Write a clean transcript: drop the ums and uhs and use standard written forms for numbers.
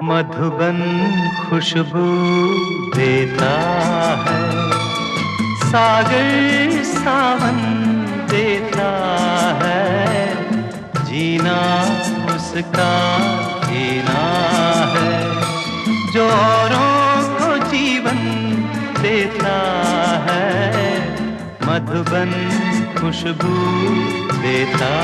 मधुबन खुशबू देता है, सागर सावन देता है, जीना उसका जीना है, जो औरों को जीवन देता है, मधुबन खुशबू देता